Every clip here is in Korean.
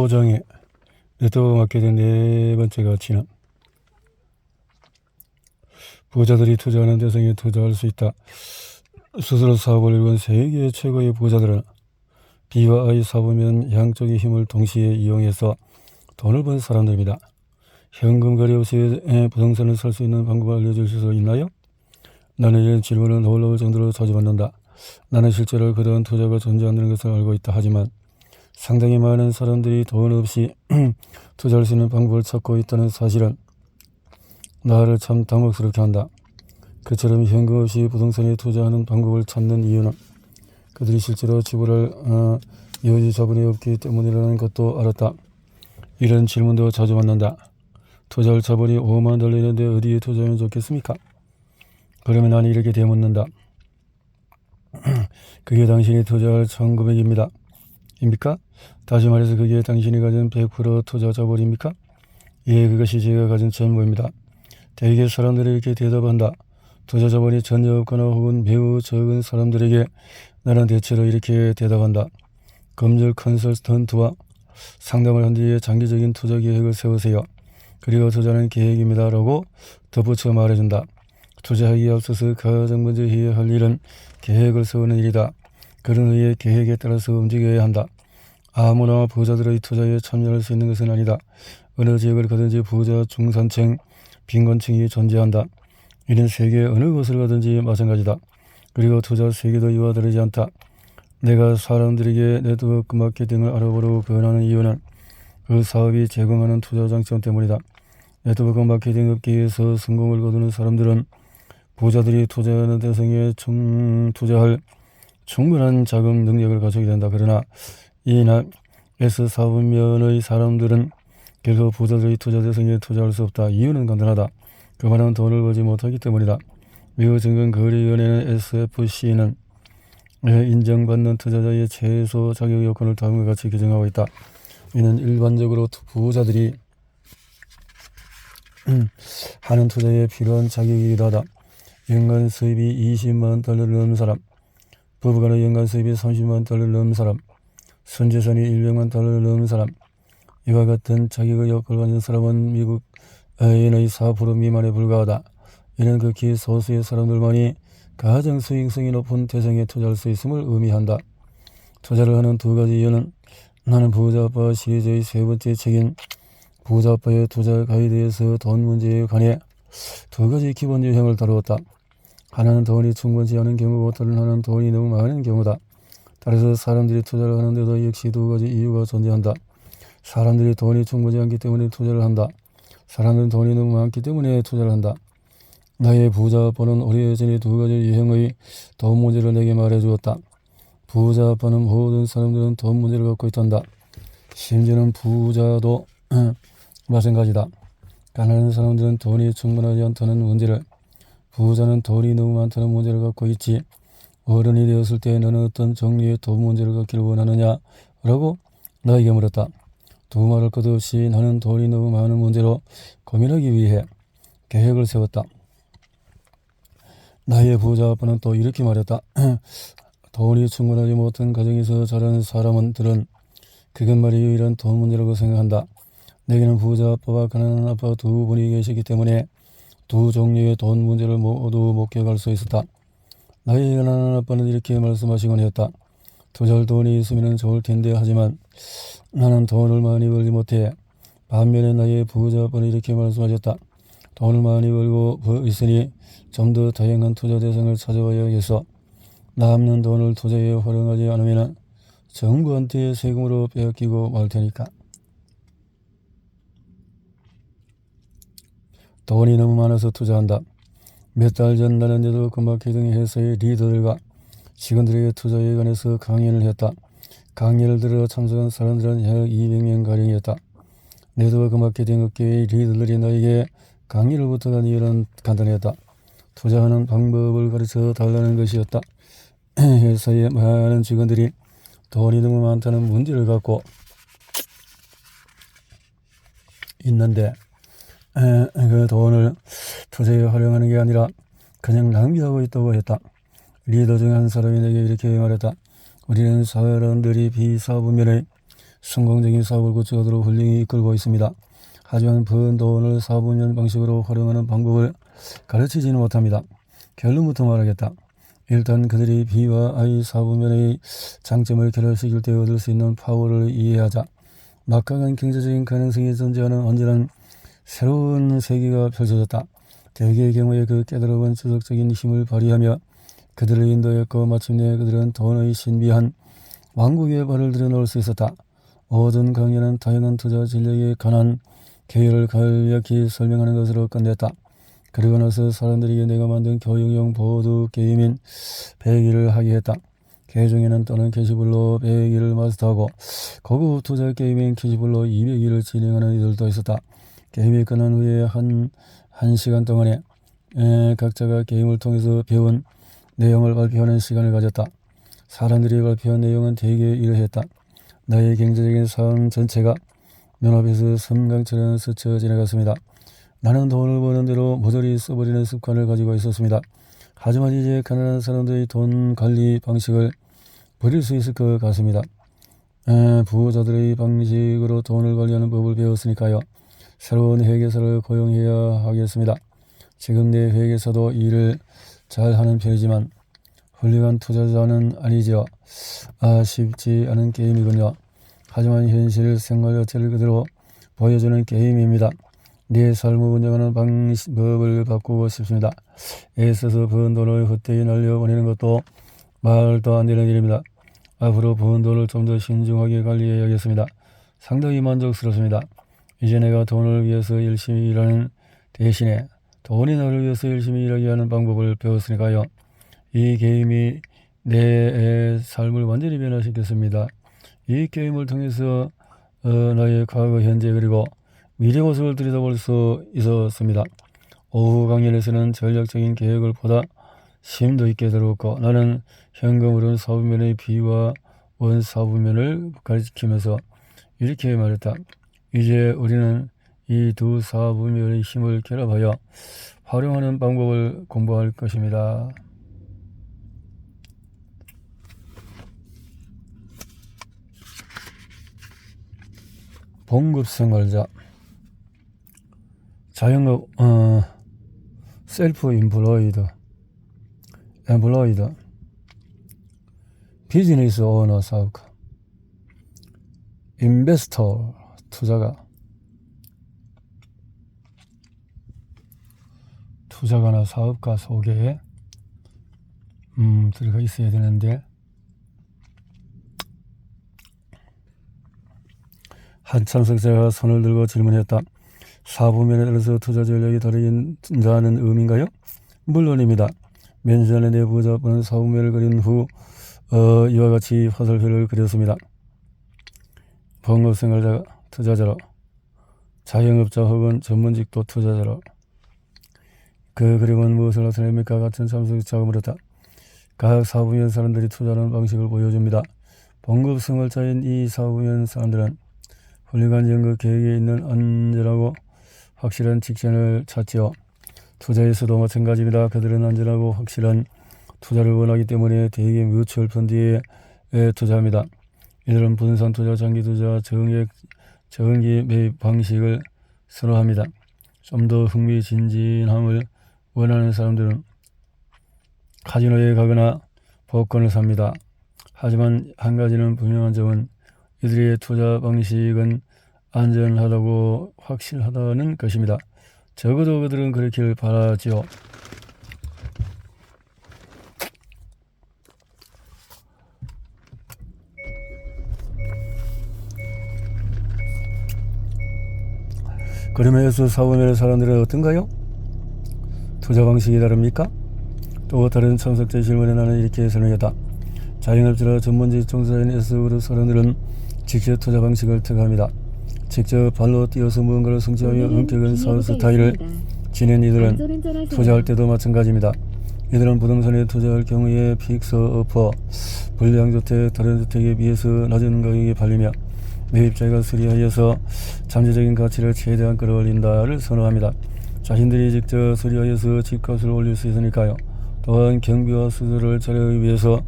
5장의 네트워크 마케팅 네 번째 가치는 부자들이 투자하는 대상에 투자할 수 있다. 스스로 사업을 일군 세계 최고의 부자들은 B와 I 사업이면 양쪽의 힘을 동시에 이용해서 돈을 번 사람들입니다. 현금 거래 없이 부동산을 살 수 있는 방법을 알려줄 수 있나요? 나는 이런 질문을 놀라울 정도로 자주 받는다. 나는 실제로 그러한 투자가 존재한다는 것을 알고 있다. 하지만 상당히 많은 사람들이 돈 없이 투자할 수 있는 방법을 찾고 있다는 사실은 나를 참 당혹스럽게 한다. 그처럼 현금 없이 부동산에 투자하는 방법을 찾는 이유는 그들이 실제로 지불할 여유 자본이 없기 때문이라는 것도 알았다. 이런 질문도 자주 받는다. 투자할 자본이 $5만 있는데 어디에 투자하면 좋겠습니까? 그러면 나는 이렇게 되묻는다. 그게 당신이 투자할 1900입니다. 입니까? 다시 말해서 그게 당신이 가진 100% 투자 자본입니까? 예, 그것이 제가 가진 전부입니다. 대개 사람들이 이렇게 대답한다. 투자 자본이 전혀 없거나 혹은 매우 적은 사람들에게 나는 대체로 이렇게 대답한다. 검증 컨설턴트와 상담을 한 뒤에 장기적인 투자 계획을 세우세요. 그리고 투자는 계획입니다. 라고 덧붙여 말해준다. 투자하기에 앞서서 가장 먼저 해야 할 일은 계획을 세우는 일이다. 그런 의의 계획에 따라서 움직여야 한다. 아무나 부자들의 투자에 참여할 수 있는 것은 아니다. 어느 지역을 가든지 부자, 중산층, 빈곤층이 존재한다. 이는 세계 어느 곳을 가든지 마찬가지다. 그리고 투자 세계도 이와 다르지 않다. 내가 사람들에게 네트워크 마케팅을 알아보려고 권하는 이유는 그 사업이 제공하는 투자 장점 때문이다. 네트워크 마케팅 업계에서 성공을 거두는 사람들은 부자들이 투자하는 대상에 투자할 충분한 자금 능력을 가지게 된다. 그러나 이나 S 사업면의 사람들은 결코 부자들이 투자 대상에 투자할 수 없다. 이유는 간단하다. 그만한 돈을 벌지 못하기 때문이다. 미국 증권거래위원회는 SFC는 인정받는 투자자의 최소 자격 요건을 다음과 같이 규정하고 있다. 이는 일반적으로 부자들이 하는 투자에 필요한 자격이기도 하다. 연간 수입이 $20만 넘는 사람, 부부간의 연간 수입이 $30만 넘는 사람, 순재산이 $100만 넘는 사람, 이와 같은 자격의 요건을 가진 사람은 미국 인의 4% 미만에 불과하다. 이는 극히 소수의 사람들만이 가장 수익성이 높은 대상에 투자할 수 있음을 의미한다. 투자를 하는 두 가지 이유는 나는 부자 아빠 시리즈의 세 번째 책인 부자 아빠의 투자 가이드에서 돈 문제에 관해 두 가지 기본 유형을 다루었다. 하나는 돈이 충분치 않은 경우고 다른 하나는 돈이 너무 많은 경우다. 따라서 사람들이 투자를 하는데도 역시 두 가지 이유가 존재한다. 사람들이 돈이 충분치 않기 때문에 투자를 한다. 사람들은 돈이 너무 많기 때문에 투자를 한다. 나의 부자 아빠는 오래전에 두 가지 유형의 돈 문제를 내게 말해주었다. 부자 아빠는 모든 사람들은 돈 문제를 갖고 있단다. 심지어는 부자도 마찬가지다. 가난한 사람들은 돈이 충분하지 않다는 문제를, 부자는 돈이 너무 많다는 문제를 갖고 있지. 어른이 되었을 때 너는 어떤 종류의 돈 문제를 갖기를 원하느냐? 라고 나에게 물었다. 두말할 것 없이 나는 돈이 너무 많은 문제로 고민하기 위해 계획을 세웠다. 나의 부자 아빠는 또 이렇게 말했다. 돈이 충분하지 못한 가정에서 자라는 사람들은 그것만이 유일한 돈 문제라고 생각한다. 내게는 부자 아빠와 가난한 아빠 두 분이 계시기 때문에 두 종류의 돈 문제를 모두 목격할 수 있었다. 나의 가난한 아빠는 이렇게 말씀하시곤 했다. 투자할 돈이 있으면 좋을 텐데 하지만 나는 돈을 많이 벌지 못해. 반면에 나의 부자 아빠는 이렇게 말씀하셨다. 돈을 많이 벌고 있으니 좀 더 다양한 투자 대상을 찾아봐야겠어. 남는 돈을 투자에 활용하지 않으면 정부한테 세금으로 빼앗기고 말 테니까. 돈이 너무 많아서 투자한다. 몇 달 전 나는 네트워크 마케팅 회사의 리더들과 직원들에게 투자에 관해서 강연을 했다. 강연을 들어 참석한 사람들은 약 200명가량이었다. 네트워크 마케팅 업계의 리더들이 나에게 강의를 부탁한 이유는 간단했다. 투자하는 방법을 가르쳐 달라는 것이었다. 회사의 많은 직원들이 돈이 너무 많다는 문제를 갖고 있는데 그 돈을 투자에 활용하는 게 아니라 그냥 낭비하고 있다고 했다. 리더 중 한 사람이 내게 이렇게 말했다. 우리는 사람들이 비사부면의 성공적인 사업을 구축하도록 훌륭히 이끌고 있습니다. 하지만 번 돈을 사분면 방식으로 활용하는 방법을 가르치지는 못합니다. 결론부터 말하겠다. 일단 그들이 B와 I 사분면의 장점을 결합시킬 때 얻을 수 있는 파워를 이해하자. 막강한 경제적인 가능성이 존재하는 완전한 새로운 세계가 펼쳐졌다. 대개의 경우에 그 깨달음은 지속적인 힘을 발휘하며 그들을 인도했고 마침내 그들은 돈의 신비한 왕국에 발을 들여놓을 수 있었다. 모든 강의는 다양한 투자 전략에 관한 계획을 간략히 설명하는 것으로 끝냈다. 그리고 나서 사람들에게 내가 만든 교육용 보드 게임인 배기를 하게 했다. 개중에는 또는 캐시블로 100일을 마스터하고 고급 투자 게임인 캐시블로 200일을 진행하는 이들도 있었다. 게임이 끝난 후에 한 시간 동안에 각자가 게임을 통해서 배운 내용을 발표하는 시간을 가졌다. 사람들이 발표한 내용은 대개 이러했다. 나의 경제적인 삶 전체가 눈앞에서 섬광처럼 스쳐 지나갔습니다. 나는 돈을 버는 대로 모조리 써버리는 습관을 가지고 있었습니다. 하지만 이제 가난한 사람들의 돈 관리 방식을 버릴 수 있을 것 같습니다. 부자들의 방식으로 돈을 관리하는 법을 배웠으니까요. 새로운 회계사를 고용해야 하겠습니다. 지금 내 회계사도 일을 잘하는 편이지만 훌륭한 투자자는 아니죠. 쉽지 않은 게임이군요. 하지만 현실 생활 자체를 그대로 보여주는 게임입니다. 내 삶을 운영하는 방법을 바꾸고 싶습니다. 애써서 번 돈을 헛되이 날려보내는 것도 말도 안 되는 일입니다. 앞으로 번 돈을 좀 더 신중하게 관리해야겠습니다. 상당히 만족스럽습니다. 이제 내가 돈을 위해서 열심히 일하는 대신에 돈이 나를 위해서 열심히 일하게 하는 방법을 배웠으니까요. 이 게임이 내 삶을 완전히 변화시켰습니다. 이 게임을 통해서 나의 과거, 현재 그리고 미래 모습을 들여다볼 수 있었습니다. 오후 강연에서는 전략적인 계획을 보다 심도 있게 들었고 나는 현금으로는 사분면의 B와 원 사분면을 가리키면서 이렇게 말했다. 이제 우리는 이 두 사분면의 힘을 결합하여 활용하는 방법을 공부할 것입니다. 봉급생활자, 자영업, 셀프 임플로이드, 비즈니스 오너 사업가, 인베스터 투자가나 사업가 소개에 들어가 있어야 되는데 한 참석자가 손을 들고 질문했다. 사분면에 따라서 투자 전략이 다르다는 의미인가요? 물론입니다. 면전에 내 부자분은 사분면을 그린 후 이와 같이 화살표를 그렸습니다. 봉급생활자 투자자로, 자영업자 혹은 전문직도 투자자로. 그 그림은 무엇을 나타냅니까? 같은 참석자가 물었다. 각 사분면 사람들이 투자하는 방식을 보여줍니다. 봉급생활자인 이 사분면 사람들은 훌륭한 연금 계획에 있는 안전하고 확실한 직전을 찾지요. 투자에서도 마찬가지입니다. 그들은 안전하고 확실한 투자를 원하기 때문에 대개 뮤추얼 펀드에 투자합니다. 이들은 분산 투자, 장기 투자, 정기 매입 방식을 선호합니다. 좀 더 흥미진진함을 원하는 사람들은 카지노에 가거나 복권을 삽니다. 하지만 한 가지는 분명한 점은 이들의 투자 방식은 안전하다고 확실하다는 것입니다. 적어도 그들은 그렇기를 바라지요. 그러면서 사분면의 사람들은 어떤가요? 투자 방식이 다릅니까? 또 다른 참석자 질문에 나는 이렇게 설명했다. 자영업자나 전문직 종사자인 S그룹 사람들은 직접 투자 방식을 택합니다. 직접 발로 뛰어서 무언가를 성취하며 엄격한 사업 스타일을 지닌 이들은 투자할 때도 마찬가지입니다. 이들은 부동산에 투자할 경우에 픽서 어퍼, 불량주택, 다른 주택에 비해서 낮은 가격에 팔리며 매입자가 수리하여서 잠재적인 가치를 최대한 끌어올린다를 선호합니다. 자신들이 직접 수리하여서 집값을 올릴 수 있으니까요. 또한 경비와 수수료를 처리하기 위해서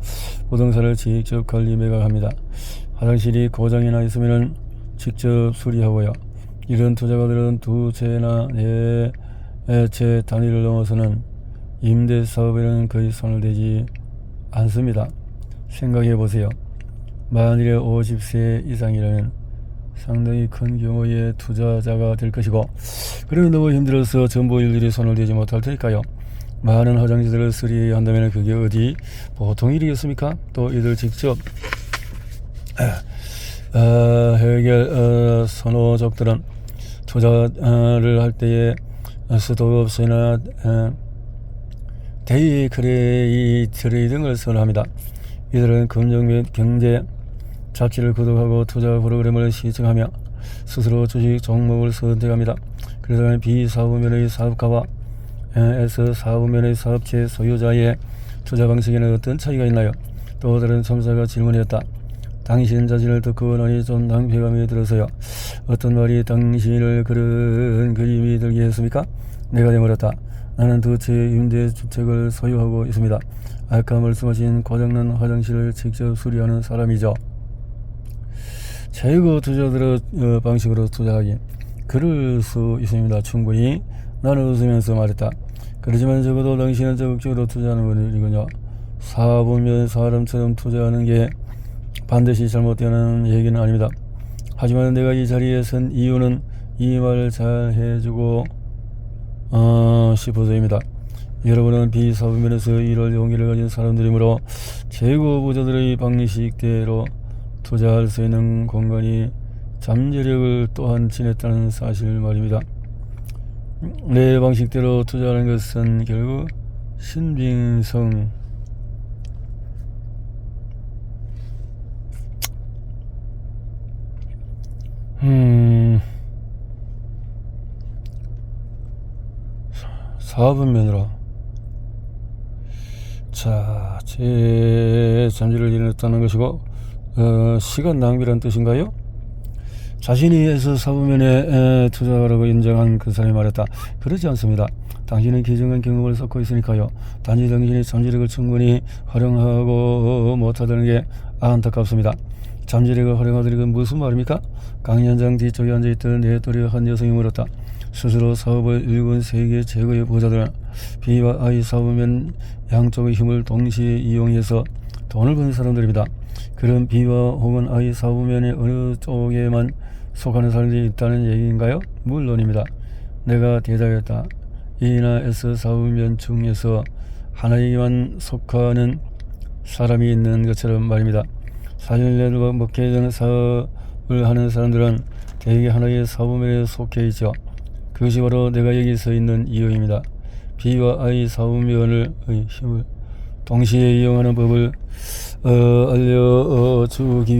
부동산을 직접 관리 매각합니다. 화장실이 고장이나 있으면 직접 수리하고요. 이런 투자가들은 두 채나 네 채 단위를 넘어서는 임대사업에는 거의 손을 대지 않습니다. 생각해 보세요. 만일에 50세 이상이라면 상당히 큰 규모의 투자자가 될 것이고, 그러면 너무 힘들어서 전부 일일이 손을 대지 못할 테니까요. 많은 화장실들을 수리한다면 그게 어디 보통 일이겠습니까? 또 이들 직접 해결 선호족들은 투자를 할 때에 스톡옵션이나 데이 트레이딩을 선호합니다. 이들은 금융 및 경제 잡지를 구독하고 투자 프로그램을 시청하며 스스로 주식 종목을 선택합니다. 그러다 비사업면의 사업가와 에서 사업면의 사업체 소유자의 투자 방식에는 어떤 차이가 있나요? 또 다른 첨사가 질문했다. 당신 자신을 듣고 나니 좀 낭패감이 들어서요. 어떤 말이 당신을 그런 그림이 들게 했습니까? 내가 되물었다. 나는 두 채의 임대주택을 소유하고 있습니다. 아까 말씀하신 고장난 화장실을 직접 수리하는 사람이죠. 최고 투자들의 방식으로 투자하기 그럴 수 있습니다. 충분히. 나는 웃으면서 말했다. 그렇지만 적어도 당신은 적극적으로 투자하는 분이군요. 사보면 사람처럼 투자하는 게 반드시 잘못되는 얘기는 아닙니다. 하지만 내가 이 자리에 선 이유는 이 말을 잘 해주고 싶어서입니다. 여러분은 비사업면에서 일할 용기를 가진 사람들이므로 최고 부자들의 방식대로 투자할 수 있는 공간이 잠재력을 또한 지녔다는 사실 말입니다. 내 방식대로 투자하는 것은 결국 신빙성 사업은 면으로 제 잠재를 잃었다는 것이고 시간 낭비란 뜻인가요? 자신이 해서 사업면에 투자하라고 인정한 그 사람이 말했다. 그렇지 않습니다. 당신은 기증한 경험을 쌓고 있으니까요. 단지 당신이 잠재력을 충분히 활용하고 못하다는 게 안타깝습니다. 잠재력을 활용하다니 그 무슨 말입니까? 강의 현장 뒤쪽에 앉아있던 내 또래 한 여성이 물었다. 스스로 사업을 일군 세계 최고의 부자들은 B와 I 사업면 양쪽의 힘을 동시에 이용해서 돈을 버는 사람들입니다. 그런 B와 혹은 I 사업면의 어느 쪽에만 속하는 사람들이 있다는 얘기인가요? 물론입니다. 내가 대답했다. E나 S 사업면 중에서 하나에게만 속하는 사람이 있는 것처럼 말입니다. 사실 내가 먹게 사업을 하는 사람들은 대개 하나의 사업면에 속해 있죠. 그것이 바로 내가 여기 서 있는 이유입니다. B와 I 사업면의 힘을 동시에 이용하는 법을 알려주기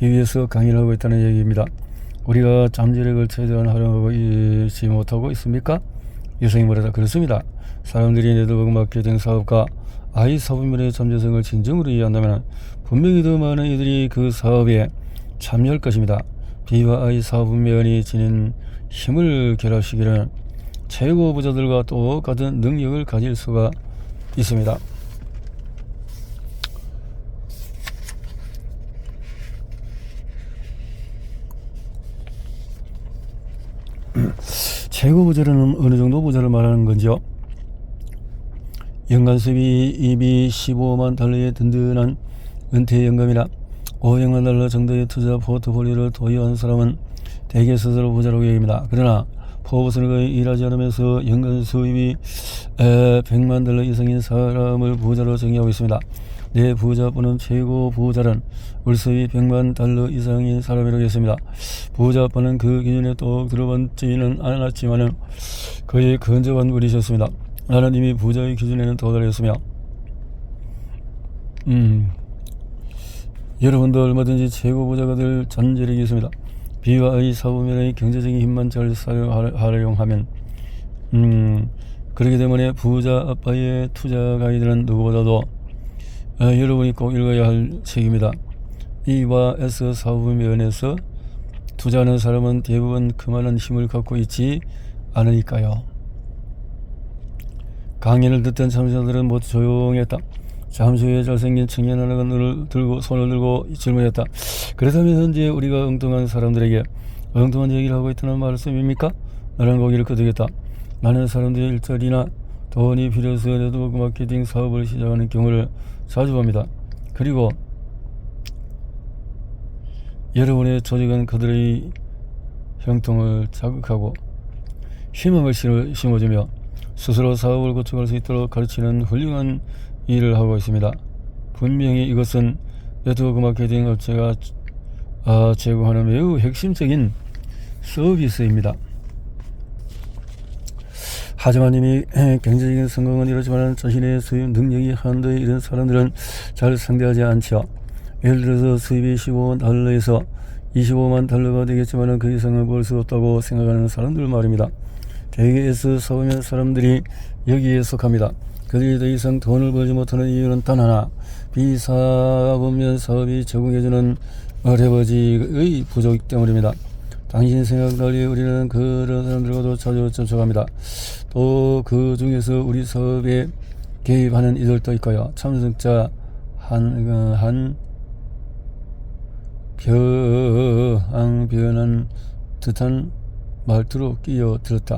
위해서 강의를 하고 있다는 얘기입니다. 우리가 잠재력을 최대한 활용하고 있지 못하고 있습니까? 여성이 말하다. 그렇습니다. 사람들이 네트워크 마케팅 사업과 I 사업면의 잠재성을 진정으로 이해한다면 분명히 더 많은 이들이 그 사업에 참여할 것입니다. B와 I 사업면이 지닌 힘을 결합시키려는 최고 부자들과 똑같은 능력을 가질 수가 있습니다. 최고 부자는 어느 정도 부자를 말하는 건지요? 연간 수입이 15만 달러의 든든한 은퇴 연금이나 500만 달러 정도의 투자 포트폴리오를 보유한 사람은 대개 스스로 부자라고 여깁니다. 그러나 포브스는 거의 일하지 않으면서 연간 수입이 100만 달러 이상인 사람을 부자로 정의하고 있습니다. 내 부자분은 최고 부자는 월 수입이 100만 달러 이상인 사람이라고 했습니다. 부자분은 그 기준에 또 들어봤지는 않았지만 거의 근접한 분이셨습니다. 나는 이미 부자의 기준에는 도달했으며 여러분도 얼마든지 최고 부자가 될 잠재력이 있습니다. B와 I 사업면의 경제적인 힘만 잘 활용하면 그렇기 때문에 부자 아빠의 투자 가이드는 누구보다도 여러분이 꼭 읽어야 할 책입니다. E와 S 사업면에서 투자하는 사람은 대부분 그만한 힘을 갖고 있지 않으니까요. 강의를 듣던 참석자들은 모두 조용했다. 잠시 후에 잘생긴 청년 하나가 손을 들고 질문했다. 그렇다면 현재 우리가 엉뚱한 사람들에게 엉뚱한 얘기를 하고 있다는 말씀입니까? 나는 고개를 끄덕였다. 많은 사람들이 일자리나 돈이 필요해서 네트워크 마케팅 사업을 시작하는 경우를 자주 봅니다. 그리고 여러분의 조직은 그들의 형통을 자극하고 희망을 심어주며 스스로 사업을 구축할 수 있도록 가르치는 훌륭한 일을 하고 있습니다. 분명히 이것은 네트워크 마케팅 업체가 제공하는 매우 핵심적인 서비스입니다. 하지만 이미 경제적인 성공은 이렇지만 자신의 수입 능력이 한도에 이른 사람들은 잘 상대하지 않죠. 예를 들어서 수입이 $15에서 $25만 되겠지만 그 이상은 벌 수 없다고 생각하는 사람들 말입니다. 대개 S사업면 사람들이 여기에 속합니다. 그들이 더 이상 돈을 벌지 못하는 이유는 단 하나, B사업면 사업이 제공해주는 레버지의 부족 때문입니다. 당신 생각 달리 우리는 그런 사람들과도 자주 접촉합니다. 또 그 중에서 우리 사업에 개입하는 이들도 있고요. 참석자 변한 듯한 말투로 끼어들었다.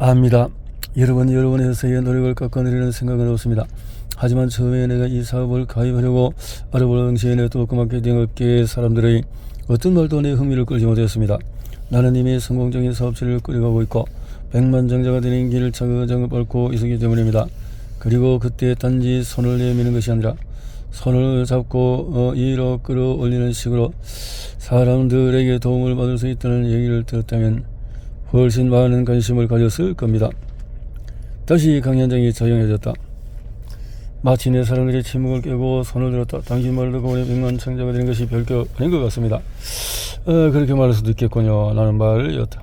압니다. 여러분의 회사의 노력을 깎아내리는 생각은 없습니다. 하지만 처음에 내가 이 사업을 가입하려고 알아볼 당시에 네트워크 마케팅 업계의 사람들의 어떤 말도 내 흥미를 끌지 못했습니다. 나는 이미 성공적인 사업체를 끌어가고 있고 백만장자가 되는 길을 차근차근 밟고 있었기 때문입니다. 그리고 그때 단지 손을 내미는 것이 아니라 손을 잡고 위로 끌어올리는 식으로 사람들에게 도움을 받을 수 있다는 얘기를 들었다면 훨씬 많은 관심을 가졌을 겁니다. 다시 강연장이 조용해졌다. 마치 내 사람들이 침묵을 깨고 손을 들었다. 당신 말을 듣고 보니 백만장자가 되는 것이 별거 아닌 것 같습니다. 그렇게 말할 수도 있겠군요. 라는 말을 이었다.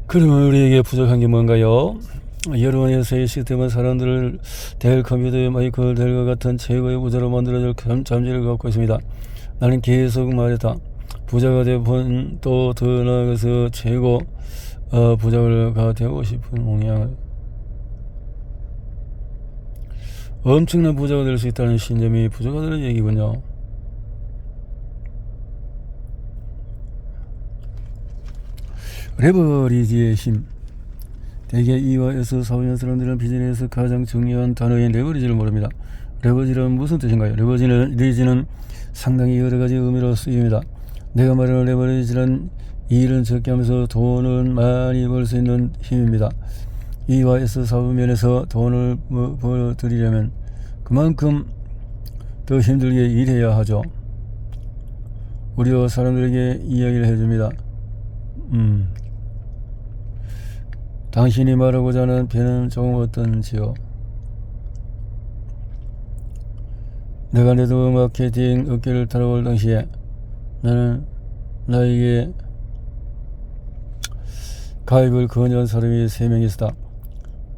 그러면 우리에게 부족한 게 뭔가요? 여러분 회사의 시스템은 사람들을 델 컴퓨터의 마이클 델과 같은 최고의 부자로 만들어줄 잠재를 갖고 있습니다. 나는 계속 말했다. 부자가 되본 또 더 나아가서 최고 부자가 되고 싶은 몽양을 엄청난 부자가 될 수 있다는 신념이 부족하다는 얘기군요. 레버리지의 힘. 대개 E와 S 사업하는 사람들은 비즈니스에서 가장 중요한 단어인 레버리지를 모릅니다. 레버리지는 무슨 뜻인가요? 레버리지는 상당히 여러가지 의미로 쓰입니다. 내가 말하는 레버리지는 일은 적게 하면서 돈을 많이 벌 수 있는 힘입니다. E와 S 사업면에서 돈을 벌어들이려면 그만큼 더 힘들게 일해야 하죠. 우리도 사람들에게 이야기를 해줍니다. 당신이 말하고자 하는 배는 조금 어떤지요? 내가 네트워크 마케팅 업계를 다뤄볼 당시에 나는 나에게 가입을 권유한 사람이 3명 있었다.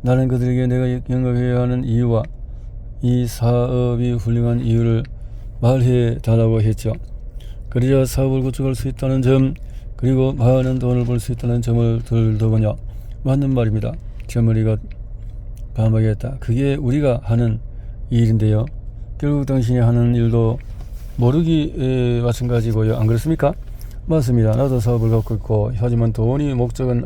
나는 그들에게 내가 영업해야 하는 이유와 이 사업이 훌륭한 이유를 말해 달라고 했죠. 그러자 사업을 구축할 수 있다는 점, 그리고 많은 돈을 벌 수 있다는 점을 들더군요. 맞는 말입니다. 젊은이가 감하겠다. 그게 우리가 하는 일인데요. 결국 당신이 하는 일도 모르기 마찬가지고요. 안 그렇습니까? 맞습니다. 나도 사업을 갖고 있고, 하지만 돈이 목적은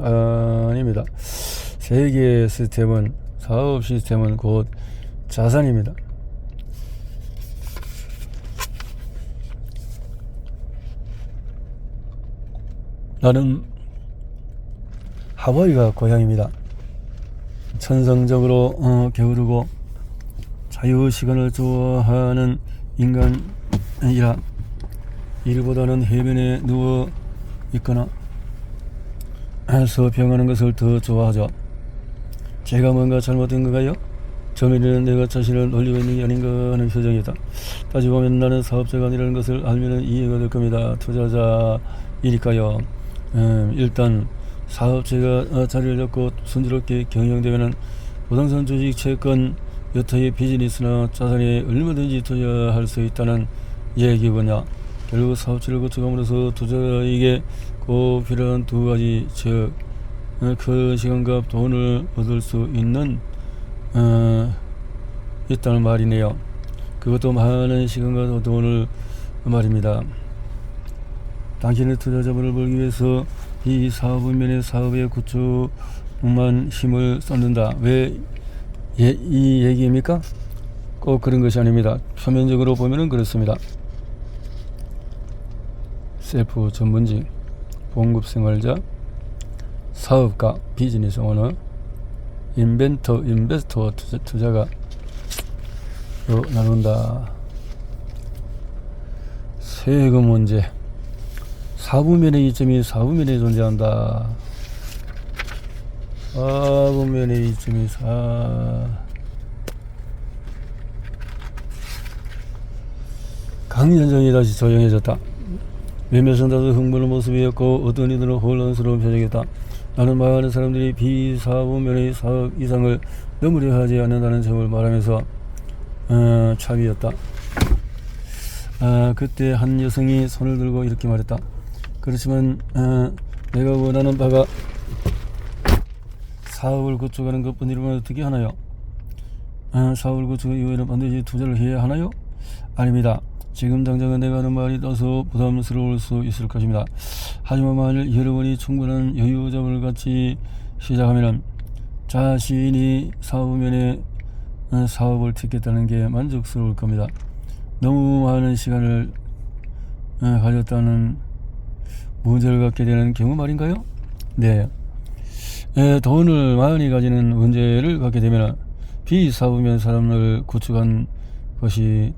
아닙니다. 세계 시스템은, 사업 시스템은 곧 자산입니다. 나는 하와이가 고향입니다. 천성적으로 게으르고 자유시간을 좋아하는 인간이라 일보다는 해변에 누워 있거나 서평하는 것을 더 좋아하죠. 제가 뭔가 잘못된 건가요? 젊은이는 내가 자신을 놀리고 있는 게 아닌가 하는 표정이다. 따지고 보면 나는 사업자가 아니라는 것을 알면 이해가 될 겁니다. 투자자이니까요. 일단 사업체가 자리를 잡고 순조롭게 경영되면 부동산 주식, 채권, 여타의 비즈니스나 자산에 얼마든지 투자할 수 있다는 얘기군요. 그리고 사업체를 구축함으로써 투자자에게 꼭 필요한 두 가지, 즉 그 시간과 돈을 얻을 수 있는 있다는 말이네요. 그것도 많은 시간과 돈을 말입니다. 당신의 투자자본을 벌기 위해서 이 사업은면의 사업의 구축만 힘을 쏟는다. 왜 이 얘기입니까? 꼭 그런 것이 아닙니다. 표면적으로 보면은 그렇습니다. 셀프 전문직, 봉급 생활자, 사업가, 비즈니스 오너, 인베스터 투자가 나눈다. 세금 문제. 사부면의 이점이 사부면에 존재한다. 사부면의 이점이 강연정이 다시 조용해졌다. 몇몇 선다도 흥분한 모습이었고 어떤 이들은 혼란스러운 표정이었다. 나는 많은 사람들이 비사부면의 사업 이상을 넘으려 하지 않는다는 점을 말하면서 참이었다. 그때 한 여성이 손을 들고 이렇게 말했다. 그렇지만 내가 원하는 바가 사업을 구축하는 것뿐이라면 어떻게 하나요? 사업을 구축 이후에는 반드시 투자를 해야 하나요? 아닙니다. 지금 당장은 내가 하는 말이 다소 부담스러울 수 있을 것입니다. 하지만 만일 여러분이 충분한 여유 자본을 갖지 시작하면 자신이 사업면에 사업을 짓겠다는 게 만족스러울 겁니다. 너무 많은 시간을 가졌다는 문제를 갖게 되는 경우 말인가요? 네. 돈을 많이 가지는 문제를 갖게 되면 비사업면 사람을 구축한 것이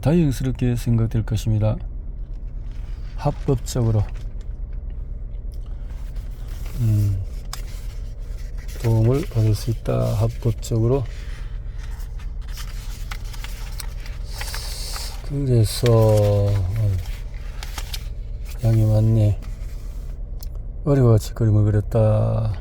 다행스럽게 생각될 것입니다. 합법적으로 도움을 받을 수 있다. 합법적으로. 그래서 양이 많네. 어려워 짓거림을 그렸다.